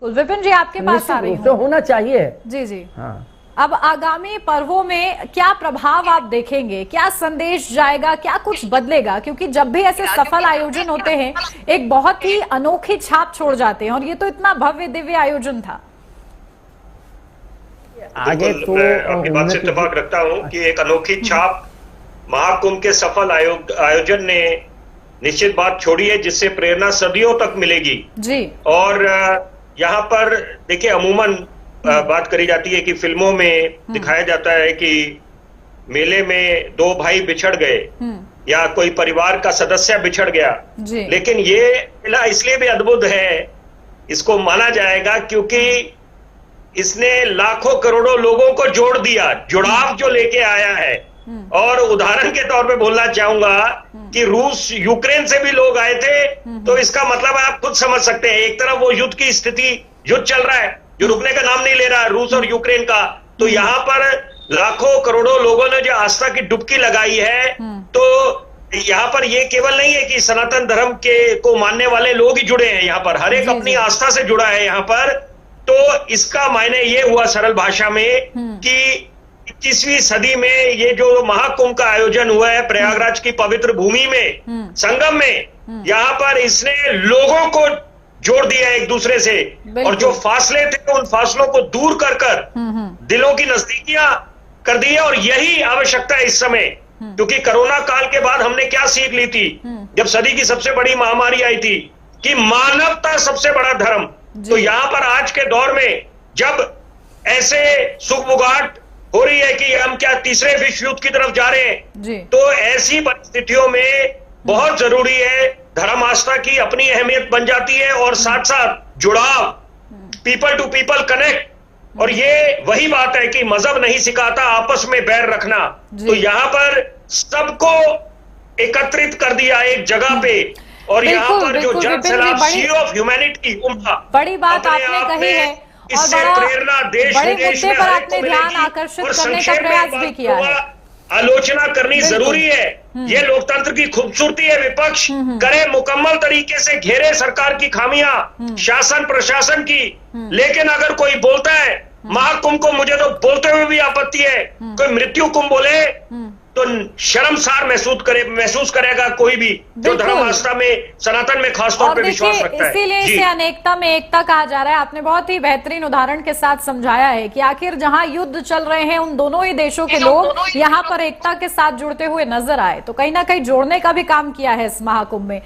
विपिन जी आपके पास आ रही हूं। तो होना चाहिए। जी जी हाँ। अब आगामी पर्वों में क्या प्रभाव आप देखेंगे, क्या संदेश जाएगा, क्या कुछ बदलेगा? क्योंकि जब भी ऐसे सफल आयोजन होते हैं एक बहुत ही अनोखी छाप छोड़ जाते हैं, और ये तो इतना भव्य दिव्य आयोजन था। आगे तो मैं आपकी बात से इत्तेफाक रखता हूं कि एक अनोखी छाप महाकुंभ के सफल आयोजन ने निश्चित बात छोड़ी है, जिससे प्रेरणा सदियों तक मिलेगी जी। और यहाँ पर देखिए, अमूमन बात करी जाती है कि फिल्मों में दिखाया जाता है कि मेले में दो भाई बिछड़ गए या कोई परिवार का सदस्य बिछड़ गया, लेकिन ये मेला इसलिए भी अद्भुत है, इसको माना जाएगा क्योंकि इसने लाखों करोड़ों लोगों को जोड़ दिया, जुड़ाव जो लेके आया है। और उदाहरण के तौर पे बोलना चाहूंगा कि रूस यूक्रेन से भी लोग आए थे, तो इसका मतलब आप खुद समझ सकते हैं, एक तरफ वो युद्ध की स्थिति, युद्ध चल रहा है जो रुकने का नाम नहीं ले रहा है, रूस और यूक्रेन का, तो यहाँ पर लाखों करोड़ों लोगों ने जो आस्था की डुबकी लगाई है, तो यहाँ पर ये केवल नहीं है कि सनातन धर्म के को मानने वाले लोग ही जुड़े हैं, यहाँ पर हर एक अपनी आस्था से जुड़ा है यहाँ पर। तो इसका मायने ये हुआ सरल भाषा में कि 21वीं सदी में ये जो महाकुंभ का आयोजन हुआ है प्रयागराज की पवित्र भूमि में, संगम में, यहाँ पर इसने लोगों को जोड़ दिया एक दूसरे से, और जो फासले थे उन फासलों को दूर कर कर दिलों की नजदीकियां कर दी है। और यही आवश्यकता है इस समय, क्योंकि कोरोना काल के बाद हमने क्या सीख ली थी, जब सदी की सबसे बड़ी महामारी आई थी, कि मानवता सबसे बड़ा धर्म। तो यहाँ पर आज के दौर में जब ऐसे सुगबुगाहट हो रही है कि हम क्या तीसरे विश्व युद्ध की तरफ जा रहे हैं, तो ऐसी परिस्थितियों में बहुत जरूरी है, धर्म आस्था की अपनी अहमियत बन जाती है, और साथ साथ जुड़ाव, पीपल टू पीपल कनेक्ट। और ये वही बात है कि मजहब नहीं सिखाता आपस में बैर रखना, तो यहाँ पर सबको एकत्रित कर दिया एक जगह पे, और यहाँ पर जो जन सैलाब, सी ऑफ ह्यूमैनिटी, बड़ी बात आपने कही है, इससे प्रेरणा देश विदेश में आपने ध्यान आकर्षित करने का प्रयास भी किया है। आलोचना करनी जरूरी है, ये लोकतंत्र की खूबसूरती है। विपक्ष करे मुकम्मल तरीके से घेरे सरकार की खामियां, शासन प्रशासन की, लेकिन अगर कोई बोलता है महाकुंभ को, मुझे तो बोलते हुए भी आपत्ति है, कोई मृत्यु कुंभ बोले तो शर्मसार महसूस करेगा कोई भी जो धर्म आस्था में, सनातन में खासतौर पे विश्वास रखता है। इसीलिए इसे अनेकता में एकता कहा जा रहा है। आपने बहुत ही बेहतरीन उदाहरण के साथ समझाया है कि आखिर जहां युद्ध चल रहे हैं उन दोनों ही देशों के लोग यहाँ पर एकता के साथ जुड़ते हुए नजर आए, तो कहीं ना कहीं जोड़ने का भी काम किया है इस महाकुंभ में।